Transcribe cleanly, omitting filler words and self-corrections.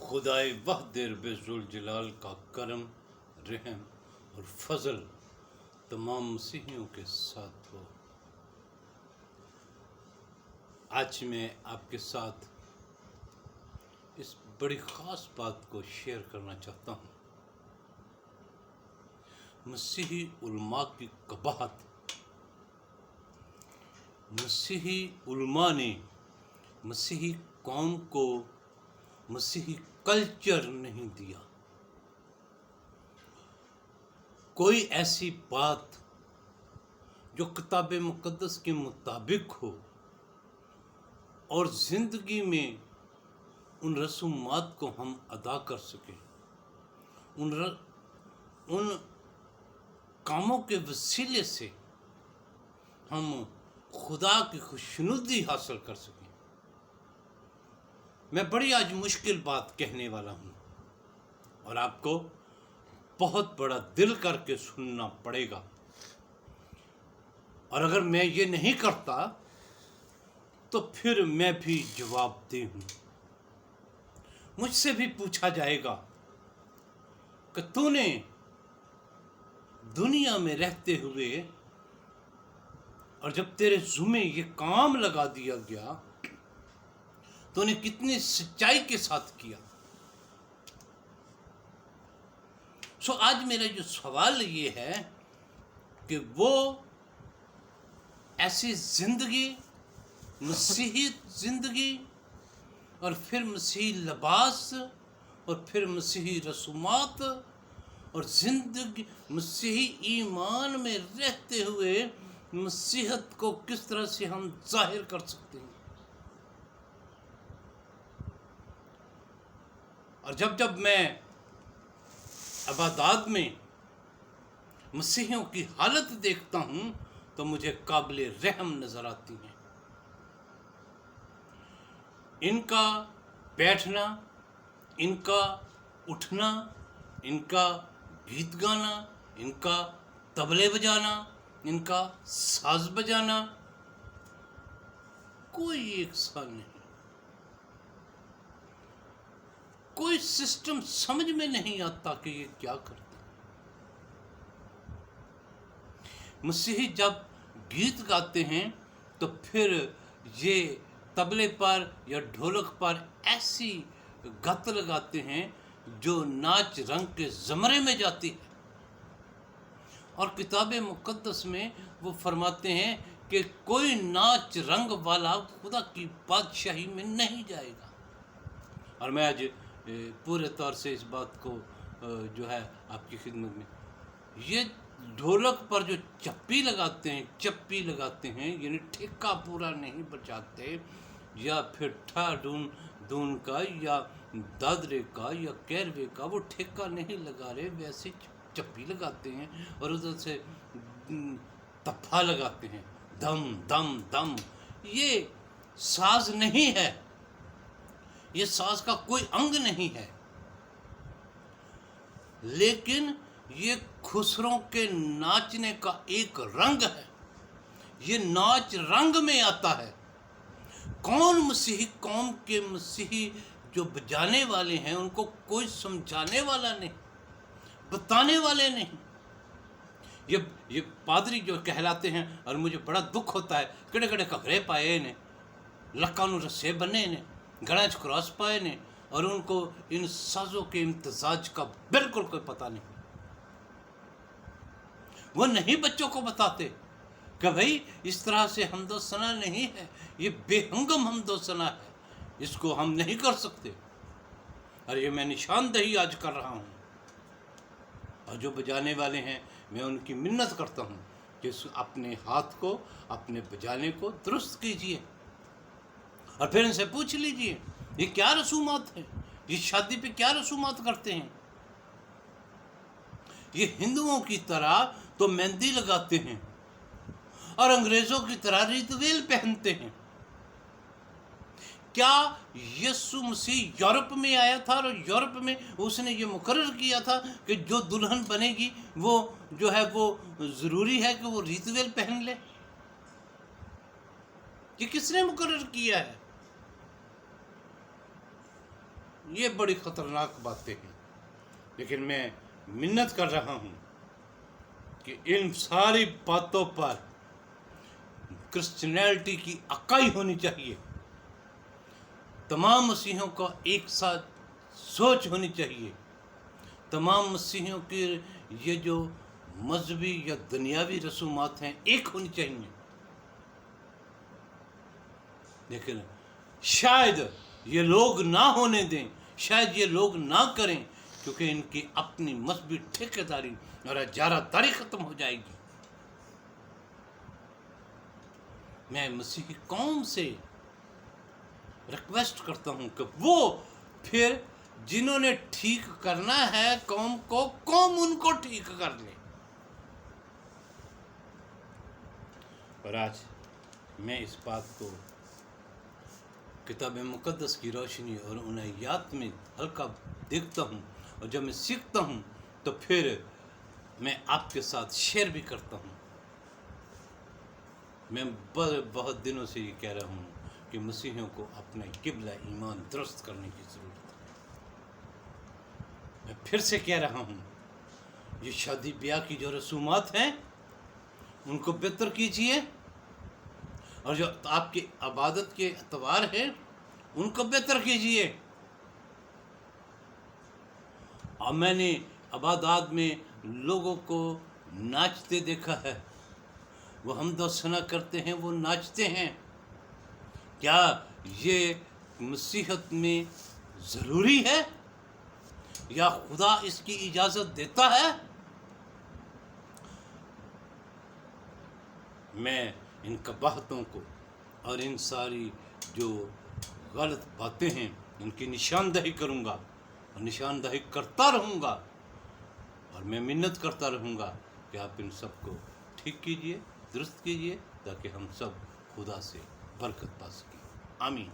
खुदाए वहदे रब्बुल जलाल का करम, रहम और फजल तमाम मसीहियों के साथ हो। आज मैं आपके साथ इस बड़ी ख़ास बात को शेयर करना चाहता हूँ। मसीही उलमा की कबाहत। मसीही उलमा ने मसीही कौम को मसीही कल्चर नहीं दिया। कोई ऐसी बात जो किताब मुक़द्दस के मुताबिक हो और ज़िंदगी में उन रसूमात को हम अदा कर सकें, उन कामों के वसीले से हम खुदा की खुशनुदी हासिल कर सकें। मैं बड़ी आज मुश्किल बात कहने वाला हूँ और आपको बहुत बड़ा दिल करके सुनना पड़ेगा। और अगर मैं ये नहीं करता तो फिर मैं भी जवाबदेह हूँ। मुझसे भी पूछा जाएगा कि तूने दुनिया में रहते हुए और जब तेरे ज़ुम्मे ये काम लगा दिया गया तूने कितनी सच्चाई के साथ किया। सो आज मेरा जो सवाल ये है कि वो ऐसी जिंदगी, मसीही जिंदगी और फिर मसीही लिबास और फिर मसीही रसूमात और जिंदगी मसीही ईमान में रहते हुए मसीहत को किस तरह से हम जाहिर कर सकते हैं। और जब मैं अबादात में मसीहियों की हालत देखता हूँ तो मुझे काबिल रहम नज़र आती हैं। इनका बैठना, इनका उठना, इनका गीत गाना, इनका तबले बजाना, इनका साज बजाना कोई एक सा नहीं। कोई सिस्टम समझ में नहीं आता कि ये क्या करते हैं। मसीही जब गीत गाते हैं तो फिर ये तबले पर या ढोलक पर ऐसी गत लगाते हैं जो नाच रंग के ज़मरे में जाती है। और किताब मुक़द्दस में वो फरमाते हैं कि कोई नाच रंग वाला खुदा की बादशाही में नहीं जाएगा। और मैं आज पूरे तौर से इस बात को जो है आपकी खिदमत में, ये ढोलक पर जो चप्पी लगाते हैं यानी ठेका पूरा नहीं बजाते या फिर ठा दून का या दादरे का या कैरवे का वो ठेका नहीं लगा रहे, वैसे चप्पी लगाते हैं और उधर से तप्पा लगाते हैं, दम दम दम। ये साज नहीं है, ये साज का कोई अंग नहीं है, लेकिन ये खुसरों के नाचने का एक रंग है। ये नाच रंग में आता है। कौन मसीही कौम के मसीही जो बजाने वाले हैं उनको कोई समझाने वाला नहीं, बताने वाले नहीं। ये पादरी जो कहलाते हैं और मुझे बड़ा दुख होता है, किड़े किड़े कपड़े पाए ने, लक्का नूं रस्से बने ने, गला च क्रॉस पाए ने और उनको इन साजों के इम्तजाज का बिल्कुल कोई पता नहीं। वो नहीं बच्चों को बताते कि भाई इस तरह से हमदो सना नहीं है, ये बेहंगम हमदो सना है, इसको हम नहीं कर सकते। और ये मैं निशानदही आज कर रहा हूँ। और जो बजाने वाले हैं मैं उनकी मिन्नत करता हूँ कि अपने हाथ को, अपने बजाने को दुरुस्त कीजिए और फिर इनसे पूछ लीजिए ये क्या रसूमात है, ये शादी पे क्या रसूमात करते हैं। ये हिंदुओं की तरह तो मेहंदी लगाते हैं और अंग्रेजों की तरह रीतवेल पहनते हैं। क्या यीशु मसीह यूरोप में आया था और यूरोप में उसने ये मुकर्रर किया था कि जो दुल्हन बनेगी वो जो है वो ज़रूरी है कि वो रीतवेल पहन ले? ये किसने मुकर्रर किया है? ये बड़ी ख़तरनाक बातें हैं। लेकिन मैं मिन्नत कर रहा हूँ कि इन सारी बातों पर क्रिश्चियनिटी की अकाई होनी चाहिए। तमाम मसीहों का एक साथ सोच होनी चाहिए। तमाम मसीहियों के ये जो मजहबी या दुनियावी रसूमात हैं एक होनी चाहिए। लेकिन शायद ये लोग ना होने दें, शायद ये लोग ना करें, क्योंकि इनकी अपनी मजहबी ठेकेदारी और इजारादारी ख़त्म हो जाएगी। मैं मसीही कौम से रिक्वेस्ट करता हूँ कि वो फिर जिन्होंने ठीक करना है कौम को, कौम उनको ठीक कर ले। और आज मैं इस बात को किताब मुक़द्दस की रोशनी और उन आयात में हल्का देखता हूँ, और जब मैं सीखता हूँ तो फिर मैं आपके साथ शेयर भी करता हूँ। मैं बहुत दिनों से ये कह रहा हूँ कि मसीहियों को अपने किबला ईमान दुरुस्त करने की ज़रूरत है। मैं फिर से कह रहा हूँ, ये शादी ब्याह की जो रसूमात हैं उनको बेहतर कीजिए, और जो आपकी इबादत के अतवार हैं उनको बेहतर कीजिए। और मैंने इबादत में लोगों को नाचते देखा है, वो हमदो सना करते हैं, वो नाचते हैं। क्या ये मसीहत में ज़रूरी है या खुदा इसकी इजाज़त देता है? मैं इन कबाहतों को और इन सारी जो गलत बातें हैं इनकी निशानदही करूँगा और निशानदही करता रहूँगा, और मैं मिन्नत करता रहूँगा कि आप इन सब को ठीक कीजिए, दुरुस्त कीजिए, ताकि हम सब खुदा से बरकत पा सकें। आमीन।